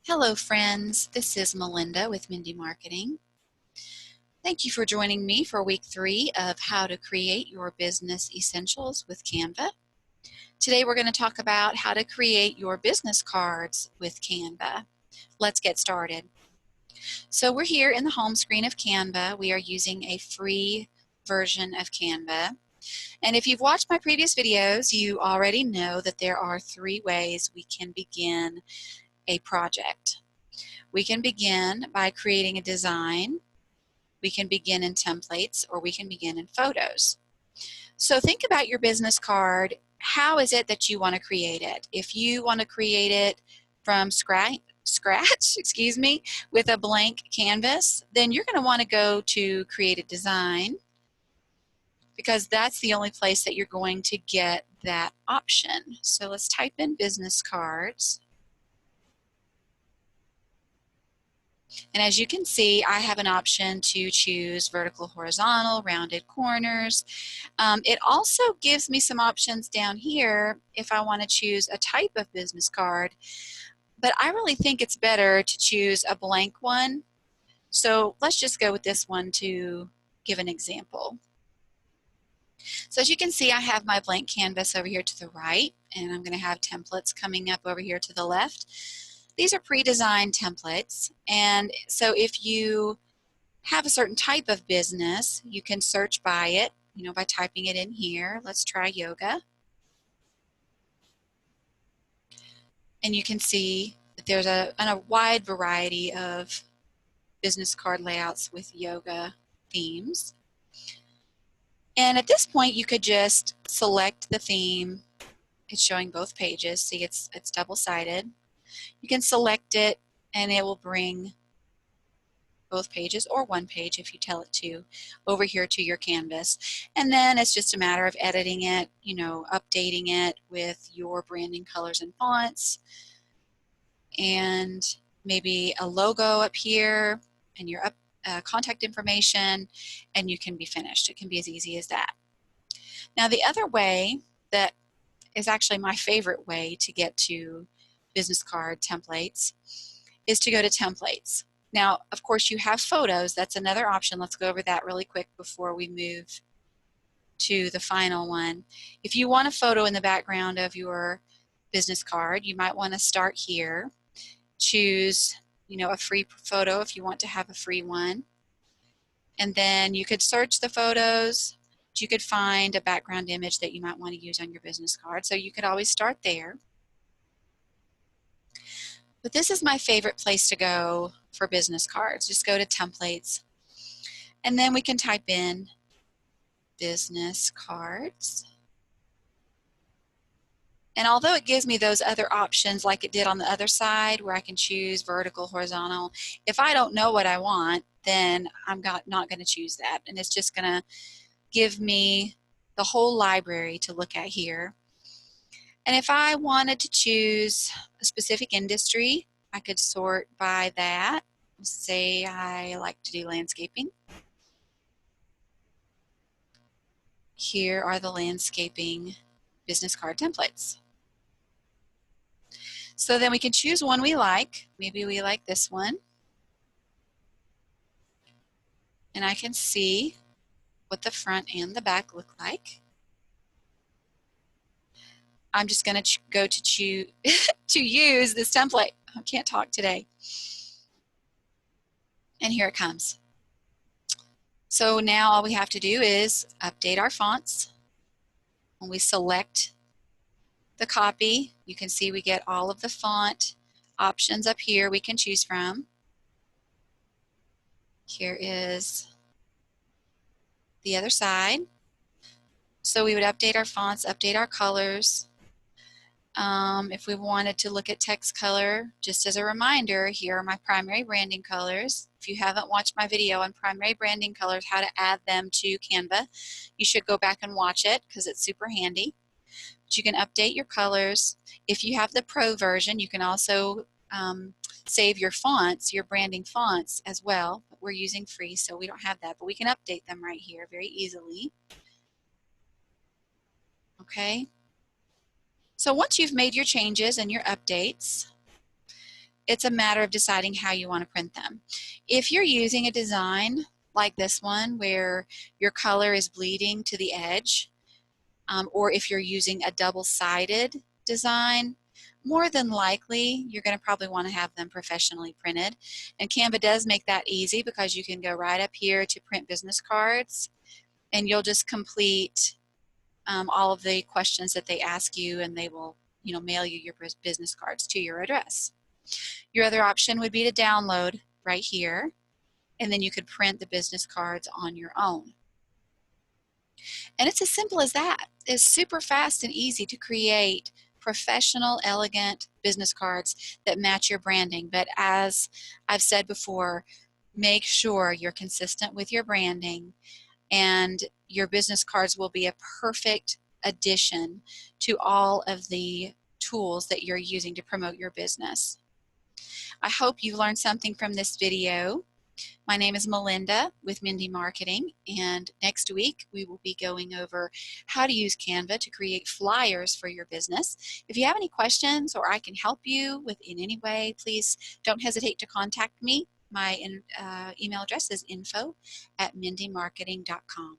Hello friends, this is Melinda with Mindy Marketing. Thank you for joining me for week 3 of how to create your business essentials with Canva. Today we're going to talk about how to create your business cards with Canva. Let's get started. So we're here in the home screen of Canva. We are using a free version of Canva. And if you've watched my previous videos, you already know that there are 3 ways we can begin a project. We can begin by creating a design, we can begin in templates, or we can begin in photos. So think about your business card. How is it that you want to create it? If you want to create it from scratch, with a blank canvas, then you're going to want to go to create a design, because that's the only place that you're going to get that option. So let's type in business cards. And as you can see, I have an option to choose vertical, horizontal, rounded corners. It also gives me some options down here if I want to choose a type of business card, but I really think it's better to choose a blank one. So let's just go with this one to give an example. So as you can see, I have my blank canvas over here to the right, and I'm going to have templates coming up over here to the left. These are pre-designed templates, and so if you have a certain type of business, you can search by it, by typing it in here. Let's try yoga. And you can see that there's a wide variety of business card layouts with yoga themes. And at this point, you could just select the theme. It's showing both pages. See, it's double-sided. You can select it, and it will bring both pages, or one page if you tell it to, over here to your canvas. And then it's just a matter of editing it, updating it with your branding colors and fonts, and maybe a logo up here, and your contact information, and you can be finished. It can be as easy as that. Now the other way, that is actually my favorite way to get to business card templates, is to go to templates. Now, of course, you have photos. That's another option. Let's go over that really quick before we move to the final one. If you want a photo in the background of your business card, you might want to start here. Choose, a free photo if you want to have a free one. And then you could search the photos. You could find a background image that you might want to use on your business card. So you could always start there. But this is my favorite place to go for business cards. Just go to templates, and then we can type in business cards. And although it gives me those other options like it did on the other side where I can choose vertical, horizontal, if I don't know what I want, then I'm not going to choose that. And it's just going to give me the whole library to look at here. And if I wanted to choose a specific industry, I could sort by that. Say I like to do landscaping. Here are the landscaping business card templates. So then we can choose one we like. Maybe we like this one. And I can see what the front and the back look like. I'm just going to go to to use this template. I can't talk today. And here it comes. So now all we have to do is update our fonts. When we select the copy, you can see we get all of the font options up here we can choose from. Here is the other side. So we would update our fonts, update our colors. If we wanted to look at text color, just as a reminder, here are my primary branding colors. If you haven't watched my video on primary branding colors, how to add them to Canva, you should go back and watch it because it's super handy. But you can update your colors. If you have the Pro version, you can also save your fonts, your branding fonts as well. But we're using free, so we don't have that, but we can update them right here very easily. Okay. So once you've made your changes and your updates, it's a matter of deciding how you want to print them. If you're using a design like this one where your color is bleeding to the edge, or if you're using a double-sided design, more than likely you're going to probably want to have them professionally printed. And Canva does make that easy because you can go right up here to print business cards, and you'll just complete all of the questions that they ask you, and they will, mail you your business cards to your address. Your other option would be to download right here, and then you could print the business cards on your own. And it's as simple as that. It's super fast and easy to create professional, elegant business cards that match your branding. But as I've said before, make sure you're consistent with your branding, and your business cards will be a perfect addition to all of the tools that you're using to promote your business. I hope you learned something from this video. My name is Melinda with Mindy Marketing, and next week we will be going over how to use Canva to create flyers for your business. If you have any questions or I can help you in any way, please don't hesitate to contact me. My email address is info@mindymarketing.com.